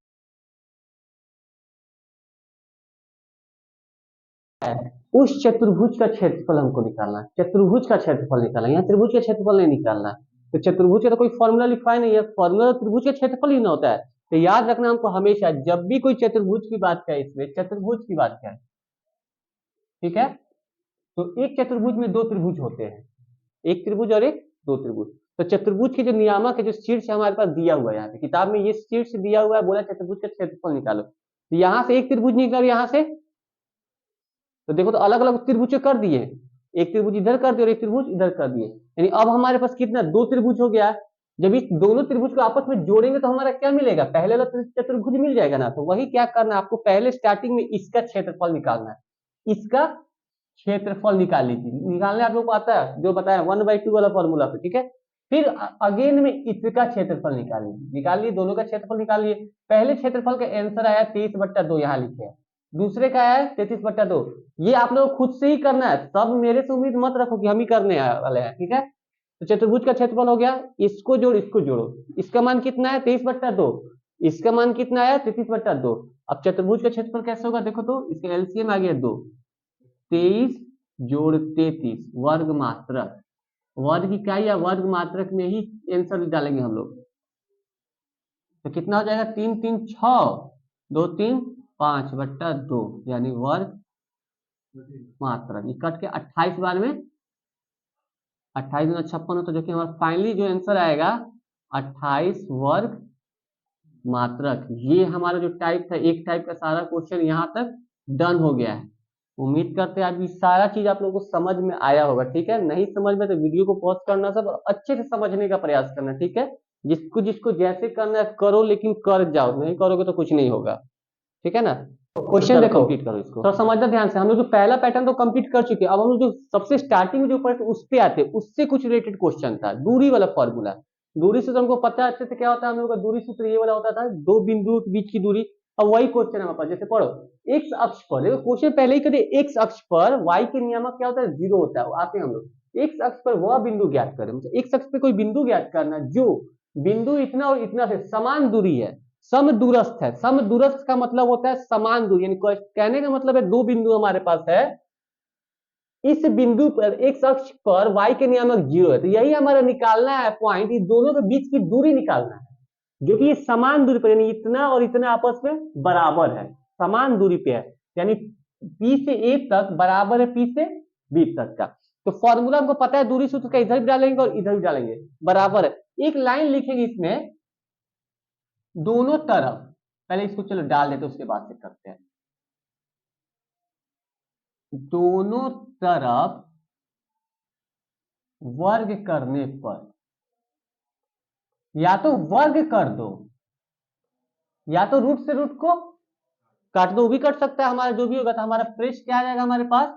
उस चतुर्भुज का क्षेत्रफल हमको निकालना है, चतुर्भुज का क्षेत्रफल निकालना है, यहाँ त्रिभुज का क्षेत्रफल नहीं निकालना है। तो चतुर्भुज का तो कोई फॉर्मूला लिखा है नहीं है, फॉर्मूला त्रिभुज का क्षेत्रफल ही ना होता है। तो याद रखना हमको हमेशा, जब भी कोई चतुर्भुज की बात करें, इसमें चतुर्भुज की बात करें, ठीक है, तो एक चतुर्भुज में 2 त्रिभुज होते हैं, एक त्रिभुज और एक 2 त्रिभुज। तो चतुर्भुज के जो नियामक है, जो शीर्ष हमारे पास दिया हुआ है, यहाँ पे किताब में ये शीर्ष दिया हुआ है, बोला चतुर्भुज का क्षेत्रफल निकालो। तो यहाँ से एक त्रिभुज निकालो, यहाँ से तो देखो, तो अलग अलग त्रिभुज कर दिए, एक त्रिभुज इधर कर दिए और एक त्रिभुज इधर कर दिए, यानी अब हमारे पास कितना 2 त्रिभुज हो गया। जब इस दोनों त्रिभुज को आपस में जोड़ेंगे तो हमारा क्या मिलेगा, पहले वाला चतुर्भुज मिल जाएगा ना। तो वही क्या करना है आपको, पहले स्टार्टिंग में इसका क्षेत्रफल निकालना है, इसका क्षेत्रफल निकाल लीजिए। निकालने आप लोग को आता है, जो बताया 1/2 वाला फॉर्मूला पे, ठीक है। फिर अगेन में इसका क्षेत्रफल निकाल लीजिए, निकाल लिए, दोनों का क्षेत्रफल निकाल लिए। पहले क्षेत्रफल का आंसर आया 23/2, यहाँ लिखे हैं। दूसरे का आया 33/2। ये आप लोग खुद से ही करना है, सब मेरे से उम्मीद मत रखो कि हम ही करने वाले हैं, ठीक है। तो चतुर्भुज का क्षेत्रफल हो गया, इसको जोड़ इसको जोड़ो, इसका मान कितना है 23/2, इसका मान कितना है 33/2। अब चतुर्भुज का क्षेत्रफल कैसे होगा देखो, तो इसका एलसीएम आ गया 2, 23 जोड़ 33 वर्ग मात्रक, वर्ग इकाई या वर्ग मात्रक में ही आंसर डालेंगे हम लोग। तो कितना हो जाएगा 3 3 6, 2 3 5/2, यानी वर्ग मात्रक। ये कट के 28 बार में 28 गुना 56 होता, जो कि हमारा फाइनली जो आंसर आएगा 28 वर्ग मात्रक। ये हमारा जो टाइप था, एक टाइप का सारा क्वेश्चन यहाँ तक डन हो गया है। उम्मीद करते हैं आप ये सारा चीज आप लोगों को समझ में आया होगा, ठीक है। नहीं समझ में तो वीडियो को पॉज करना, सब अच्छे से समझने का प्रयास करना, ठीक है। जिसको जिसको जैसे करना है करो, लेकिन कर जाओ, नहीं करोगे तो कुछ नहीं होगा, ठीक है ना। क्वेश्चन देखो, कंप्लीट करो इसको, तो समझना ध्यान से। हम लोग जो पहला पैटर्न तो कंप्लीट कर चुके हैं, अब हम लोग जो सबसे स्टार्टिंग में जो पढ़े उस पे आते, उससे कुछ रिलेटेड क्वेश्चन था, दूरी वाला फॉर्मूला। दूरी से तो हमको पता है अच्छे से क्या होता है, हम लोग का दूरी सूत्र ये वाला होता था, 2 बिंदु के बीच की दूरी। अब वही क्वेश्चन हमारे पास, जैसे पढ़ो, एक्स अक्ष पर, देखो क्वेश्चन पहले ही कहते एक्स अक्ष पर वाई के नियामक क्या होता है 0 होता है। आते हैं हम लोग एक्स अक्ष पर वह बिंदु ज्ञात करें, मतलब एक्स अक्ष पे कोई बिंदु ज्ञात करना जो बिंदु इतना और इतना से समान दूरी है, समदूरस्थ है। समदूरस्थ का मतलब होता है समान दूरी, यानी कहने का मतलब है 2 बिंदु हमारे पास है, इस बिंदु पर एक्स अक्ष पर y के नियामक 0 है। तो यही हमारा निकालना है पॉइंट, इस दोनों के बीच की दूरी निकालना है, जो कि ये समान दूरी पर, यानी इतना और इतना आपस में बराबर है, समान दूरी पे है, यानी P से A तक बराबर है P से B तक का। तो फॉर्मूला हमको पता है, दूरी सूत्र का इधर भी डालेंगे और इधर भी डालेंगे, बराबर है। एक लाइन लिखेंगे इसमें दोनों तरफ, पहले इसको चलो डाल देते उसके बाद से करते हैं। दोनों तरफ वर्ग करने पर, या तो वर्ग कर दो या तो रूट से रूट को काट दो, वो भी कट सकता है, हमारा जो भी होगा। तो हमारा फ्रेश क्या आ जाएगा हमारे पास,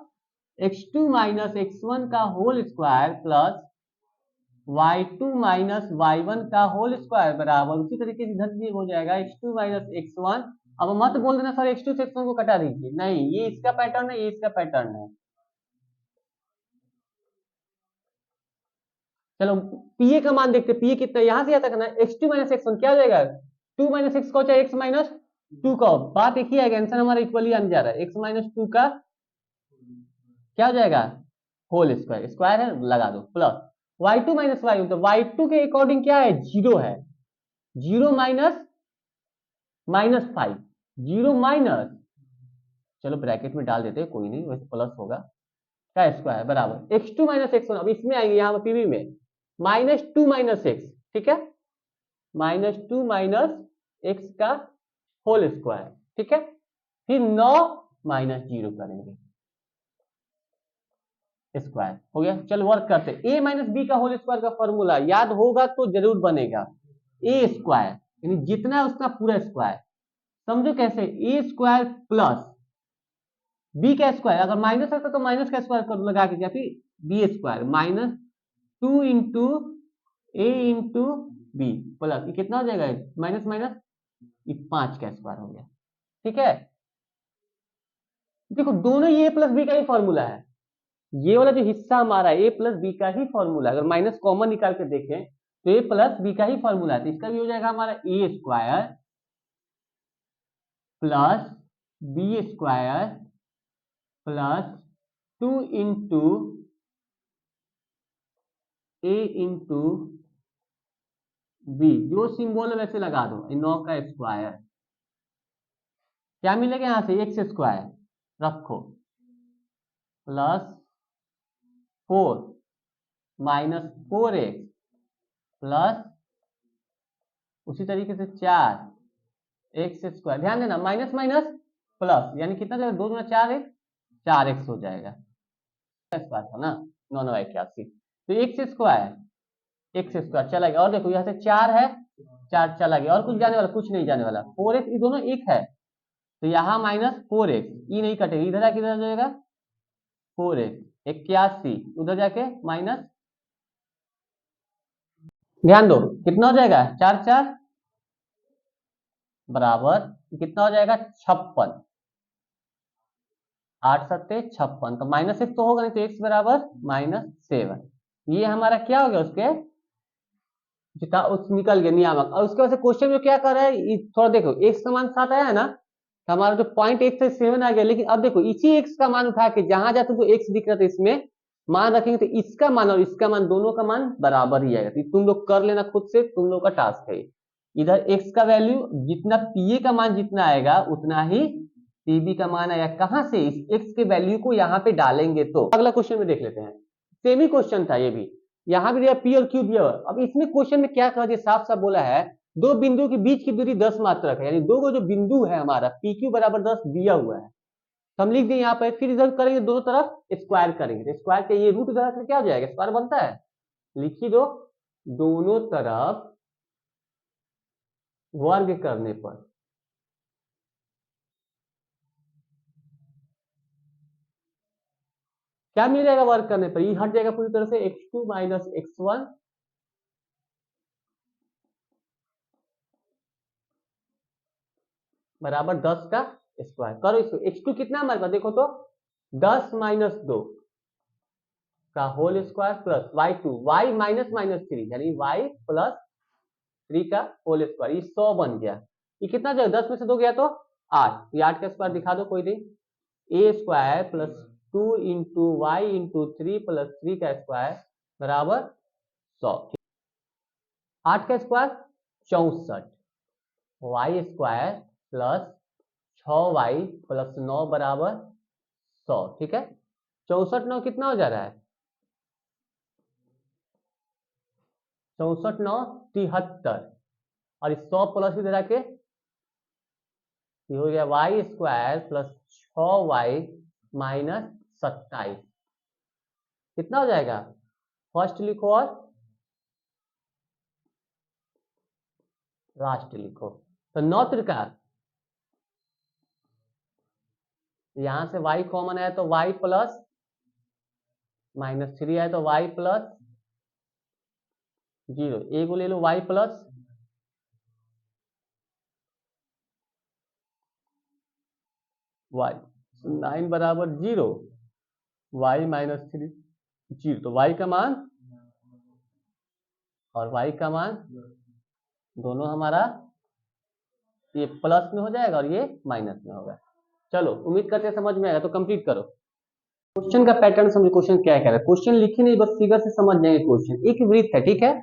x2 - x1 का whole square plus y2 - y1 का होल स्क्वायर बराबर, उसी तरीके से इधर भी हो जाएगा x2 - x1। अब मत बोल देना सर x2 से x1 को कटा दीजिए, नहीं, ये इसका पैटर्न है, ये इसका पैटर्न है। चलो पीए का मान देखते, पीए कितना यहां से आता है ना, x2 माइनस x1 क्या हो जाएगा, 2 माइनस एक्स का चाहे x माइनस 2 का, बात एक ही आएगा, आंसर हमारा इक्वली आने जा रहा है, x माइनस 2 का क्या हो जाएगा, होल स्क्वायर, स्क्वायर है लगा दो, प्लस y2 माइनस y1, तो y2 के अकॉर्डिंग क्या है, जीरो है, zero minus minus 5, zero minus, चलो ब्रैकेट में डाल देते हैं कोई नहीं, वैसे प्लस होगा, का स्क्वायर बराबर x2 माइनस x1, अब इसमें आएंगे यहाँ पर पीवी में माइनस 2 माइनस एक्स, ठीक है, माइनस 2 माइनस एक्स का होल स्क्वायर, ठीक है, फिर 9 माइनस 0 करेंगे, स्क्वायर हो गया। चलो वर्क करते हैं, ए माइनस बी का होल स्क्वायर का फॉर्मूला याद होगा तो जरूर बनेगा, ए स्क्वायर यानी जितना है उसका पूरा स्क्वायर, समझो कैसे, ए स्क्वायर प्लस बी का स्क्वायर, अगर माइनस रहता तो माइनस का स्क्वायर कर लगा के, क्या फिर B square minus 2 into A into B plus, ये कितना हो जाएगा, माइनस माइनस, ये 5 का स्क्वायर हो गया, ठीक है। देखो दोनों ये प्लस बी का ही फॉर्मूला है, ये वाला जो हिस्सा हमारा ए प्लस बी का ही फॉर्मूला, अगर माइनस कॉमन निकाल के देखें तो ए प्लस बी का ही फॉर्मूला है, तो इसका भी हो जाएगा हमारा A square plus B square plus 2 into A into B, जो सिंबल है वैसे लगा दो, 9 का स्क्वायर, क्या मिलेगा यहां से, एक्स स्क्वायर रखो प्लस 4 माइनस 4x प्लस उसी तरीके से 4 एक्स स्क्वायर, ध्यान देना माइनस माइनस प्लस, यानी कितना जाएगा, 2 गुना 4x, 4x हो जाएगा, स्क्वायर था ना, 9 9 81, तो एक्स स्क्वायर चला गया, और देखो यहाँ से 4 है, 4 चला गया, और कुछ जाने वाला, कुछ नहीं जाने वाला, 4x, ये दोनों एक है, तो यहाँ माइनस 4x, ई नहीं कटेगा, इधर आके इधर जाएगा 4x 81, उधर जाके माइनस, ध्यान दो कितना हो जाएगा, 4 4 बराबर कितना हो जाएगा, 56, 8 सत्ते 56, तो माइनस एक्स तो होगा नहीं, तो एक्स बराबर -7, ये हमारा क्या हो गया, उसके जितना उस निकल गया नियामक। और उसके बाद से क्वेश्चन में क्या कर रहा है, थोड़ा देखो एक्स का मान 7 आया है ना, तो हमारा जो पॉइंट एक्स से 7 आ गया, लेकिन अब देखो इसी एक्स का मान उठा के जहां जाते तो एक्स दिख रहा था, इसमें मान रखेंगे तो इसका मान और इसका मान दोनों का मान बराबर ही आएगा, तो तुम लोग कर लेना खुद से, तुम लोग का टास्क है, इधर एक्स का वैल्यू जितना, पीए का मान जितना आएगा उतना ही पीबी का मान आएगा, कहां से, इस एक्स के वैल्यू को यहाँ पे डालेंगे, तो अगला क्वेश्चन में देख लेते हैं, सेमी क्वेश्चन था ये भी, यहाँ भी दिया पी और क्यू दिया, अब इसमें क्वेश्चन में क्या कर दिया, साफ साफ बोला है, दो बिंदु के बीच की दूरी 10 मात्रक है, यानी दो को जो बिंदु है हमारा पी क्यू बराबर 10 दिया हुआ है, तो हम लिख दें यहाँ पे, फिर इधर करेंगे दोनों तरफ स्क्वायर करेंगे, तो स्क्वायर के ये रूट इधर क्या हो जाएगा, स्क्वायर बनता है, लिख ही दो, दोनों तरफ वर्ग करने पर क्या मिल जाएगा, वर्ग करने पर ये हट जाएगा पूरी तरह से, x2 माइनस x1 बराबर 10 का स्क्वायर, करो इसको, x2 कितना हमारे पास देखो तो 10 माइनस 2 का whole square plus y2, y minus minus 3 यानी y प्लस 3 का होल स्क्वायर, ये 100 बन गया, ये कितना जो 10 में से 2 गया तो 8, ये 8 का स्क्वायर दिखा दो कोई नहीं, a square plus 2 into y into 3 plus 3 का स्क्वायर बराबर 100, 8 का square 64, y square plus 6y प्लस 9 बराबर 100, ठीक है, 64 9 कितना हो जा रहा है, 64 9 73, और इस 100 प्लस इधर आके ये हो गया Y square plus 6y minus 27, कितना हो जाएगा, फर्स्ट लिखो और लास्ट लिखो, तो 9 त्रिका, यहां से y कॉमन आया तो y प्लस -3 आया तो y प्लस 0, ए को ले लो y प्लस y, 9 बराबर 0, y माइनस 3 0, तो y का मान और y का मान दोनों हमारा ये प्लस में हो जाएगा और ये माइनस में होगा। चलो उम्मीद करते हैं समझ में आएगा, तो कंप्लीट करो। क्वेश्चन का पैटर्न समझो, क्वेश्चन क्या कह रहा है। क्वेश्चन लिखे नहीं, बस फिगर से समझ जाएंगे। क्वेश्चन एक वृत्त है, ठीक है।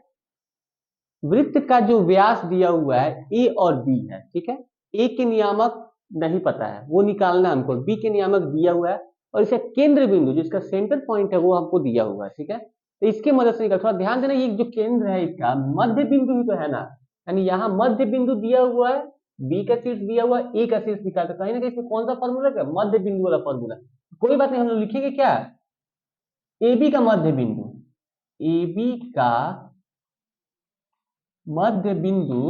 वृत्त का जो व्यास दिया हुआ है ए और बी है, ठीक है। ए के नियामक नहीं पता है, वो निकालना है हमको। बी के नियामक दिया हुआ है और इसका केंद्र बिंदु जिसका सेंटर पॉइंट है वो हमको दिया हुआ है, ठीक है। तो इसके मदद से निकाल, थोड़ा ध्यान देना, ये जो केंद्र है इसका मध्य बिंदु ही तो है ना, यानी यहाँ मध्य बिंदु दिया हुआ है, बी का शीर्ष दिया हुआ है, ए का शीर्ष निकालते, कहीं ना कहीं इसमें कौन सा फॉर्मूला है, मध्य बिंदु वाला फॉर्मूला। कोई बात नहीं, हम लोग लिखेंगे क्या, ए बी का मध्य बिंदु, ए बी का मध्य बिंदु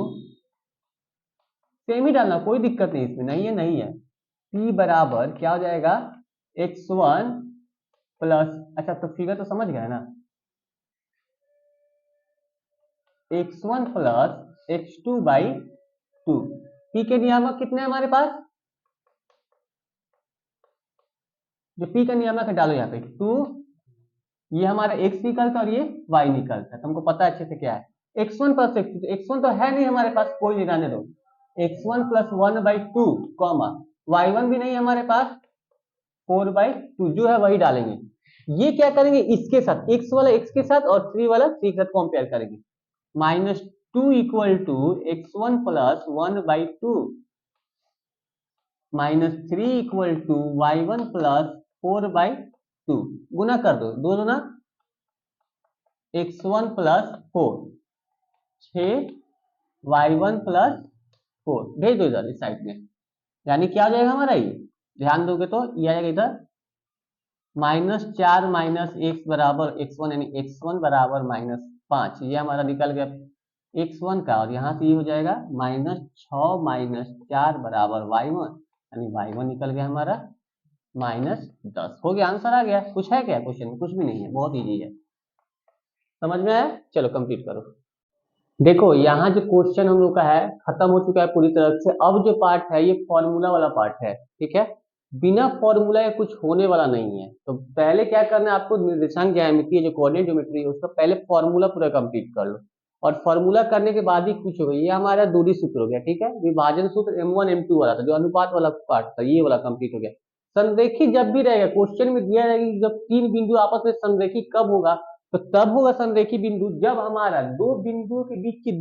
सेम ही डालना, कोई दिक्कत नहीं इसमें, नहीं है नहीं है। P बराबर क्या हो जाएगा, x1 प्लस, अच्छा तो फिगर तो समझ गए ना, x1 plus x2 by 2। P के नियामक कितने हैं हमारे पास, जो P का नियामक है डालो यहाँ पे 2, ये हमारा x निकलता है और ये y निकलता है, तुमको पता है अच्छे से क्या है। x1 प्लस x2, x1 तो है नहीं हमारे पास, कोई नहीं, रहने दो। x1 प्लस 1/2 कॉमा y1 भी नहीं है हमारे पास, 4/2 जो है वही डालेंगे। ये क्या करेंगे, इसके साथ x वाला x के साथ और 3 वाला 3 के साथ कंपेयर करेंगे। -2 equal to x1 plus 1/2 -3 equal to y1 plus 4/2। गुना कर दो, दो गुना x1 प्लस 4, 6 y1 प्लस 4, भेज दो इधर इस साइड में। यानी क्या आ जाएगा हमारा, ये ध्यान दोगे तो ये आ जाएगा इधर -4 माइनस एक्स बराबर x1, यानी x1 बराबर -5, ये हमारा निकल गया x1 का, और यहाँ से ये हो जाएगा -6 माइनस 4 बराबर y1, यानी y1 निकल गया हमारा -10। हो गया, आंसर आ गया। कुछ है क्या क्वेश्चन में, कुछ भी नहीं है, बहुत इजी है, समझ में आया। चलो कंप्लीट करो। देखो यहाँ जो क्वेश्चन हम लोग का है खत्म हो चुका है पूरी तरह से। अब जो पार्ट है ये फॉर्मूला वाला पार्ट है, ठीक है। बिना फॉर्मूला या कुछ होने वाला नहीं है। तो पहले क्या करना है आपको, निर्देशांक ज्यामिति जो कोऑर्डिनेट ज्योमेट्री है उसका पहले फॉर्मूला पूरा कंप्लीट कर लो, और फॉर्मूला करने के बाद ही कुछ होगा। ये हमारा दूरी सूत्र हो गया, ठीक है। विभाजन सूत्र M1 M2 वाला था, जो अनुपात वाला पार्ट था, ये वाला कंप्लीट हो गया। संरेखी जब भी रहेगा, क्वेश्चन में दिया रहेगा जब तीन बिंदु आपस में संरेखी कब होगा, तो तब होगा संरेखी बिंदु जब हमारा दो बिंदुओं के बीच की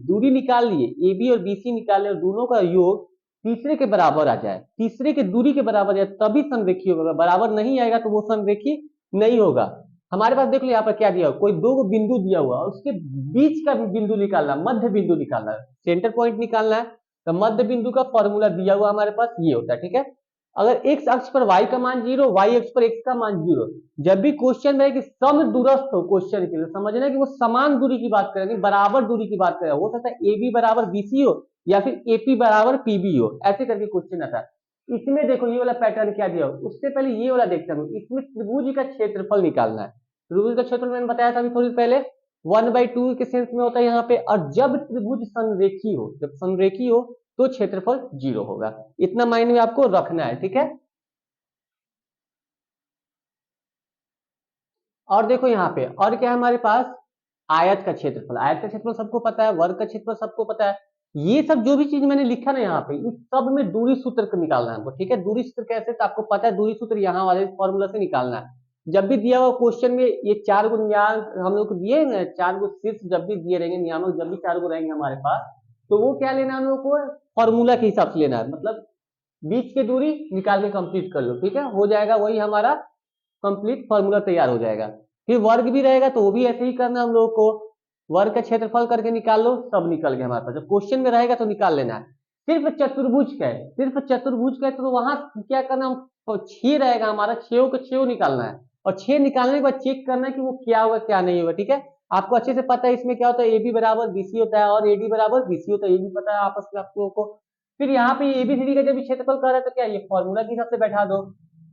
दूरी निकाल लिए, ए बी और बी सी निकाल लिए, और दोनों का योग तीसरे के बराबर आ जाए, तीसरे के दूरी के बराबर जाए, तभी संरेखी होगा। बराबर नहीं आएगा तो वो संरेखी नहीं होगा। हमारे पास देख लो यहाँ पर क्या दिया हुआ, कोई दो बिंदु दिया हुआ, उसके बीच का बिंदु निकालना, मध्य बिंदु निकालना है, सेंटर पॉइंट निकालना है। तो मध्य बिंदु का फॉर्मूला दिया हुआ हमारे पास ये होता है, ठीक है। अगर x अक्ष पर y का मान 0, y अक्ष पर x का मान 0, जब भी क्वेश्चन में कि सम दूरस्थ हो, क्वेश्चन के लिए समझना कि वो समान दूरी की बात करें, बराबर दूरी की बात करें। हो सकता है AB बराबर BC हो या फिर AP बराबर PB हो, ऐसे करके क्वेश्चन आता है। इसमें देखो ये वाला पैटर्न क्या दिया हो, उससे पहले ये वाला देखते हैं। इसमें त्रिभुज का क्षेत्रफल निकालना है। त्रिभुज का क्षेत्रफल मैंने बताया था अभी थोड़ी पहले, 1/2 के सेंस में होता है यहाँ पे। और जब त्रिभुज संरेखी हो, जब संरेखी हो तो क्षेत्रफल 0 होगा। इतना माइंड में आपको रखना है, ठीक है। और देखो यहाँ पे और क्या है हमारे पास, आयत का क्षेत्रफल। आयत का क्षेत्रफल सबको पता है, वर्ग का क्षेत्रफल सबको पता है। ये सब जो भी चीज मैंने लिखा ना यहाँ पे, इस सब में दूरी सूत्र को निकालना है हमको, ठीक है। दूरी सूत्र कैसे, तो आपको पता है दूरी सूत्र यहाँ वाले फॉर्मूला से निकालना है। जब भी दिया हुआ क्वेश्चन में ये 4 गो नियामक हम लोग को दिए ना, 4 गो शीर्ष जब भी दिए रहेंगे, नियामक जब भी 4 गो रहेंगे हमारे पास, तो वो क्या लेना है हम लोग को, फॉर्मूला के हिसाब से लेना है। मतलब बीच की दूरी निकाल के कंप्लीट कर लो, ठीक है, हो जाएगा वही हमारा कंप्लीट फॉर्मूला तैयार हो जाएगा। फिर वर्ग भी रहेगा तो वो भी ऐसे ही करना हम लोग को, वर्ग का क्षेत्रफल करके निकाल लो, सब निकल गया हमारे पास। जब क्वेश्चन में रहेगा तो निकाल लेना है। सिर्फ चतुर्भुज का है, सिर्फ चतुर्भुज का है, तो वहां क्या करना, तो 6 रहेगा हमारा, 6 को 6 निकालना है, और 6 निकालने के बाद चेक करना है कि वो क्या होगा क्या नहीं होगा, ठीक है। आपको अच्छे से पता है इसमें क्या होता है, AB बराबर BC होता है और AD बराबर BC होता है, ये भी पता है आपस में आप लोगों को। फिर यहाँ पे ABCD का जब क्षेत्रफल कर रहा है तो क्या, ये फॉर्मूला के हिसाब से बैठा दो।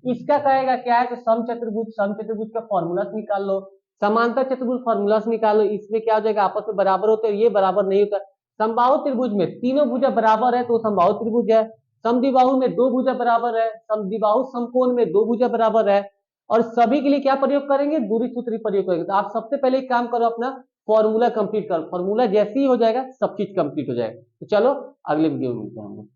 इसका कहेगा क्या है, तो सम चतुर्भुज का फॉर्मूला से निकाल लो, समांतर चतुर्भुज फॉर्मूला से निकाल लो। इसमें क्या हो जाएगा, आपस में बराबर होते हैं, ये बराबर नहीं होता। समबाहु त्रिभुज में तीनों भुजा बराबर है तो समबाहु त्रिभुज है। समद्विबाहु में दो भुजा बराबर है, समद्विबाहु समकोण में दो भुजा बराबर है। और सभी के लिए क्या प्रयोग करेंगे, दूरी सूत्र प्रयोग करेंगे। तो आप सबसे पहले एक काम करो, अपना फॉर्मूला कंप्लीट कर, फॉर्मूला जैसे ही हो जाएगा सब चीज कंप्लीट हो जाएगा। तो चलो अगले वीडियो में मिलते हैं हम लोग।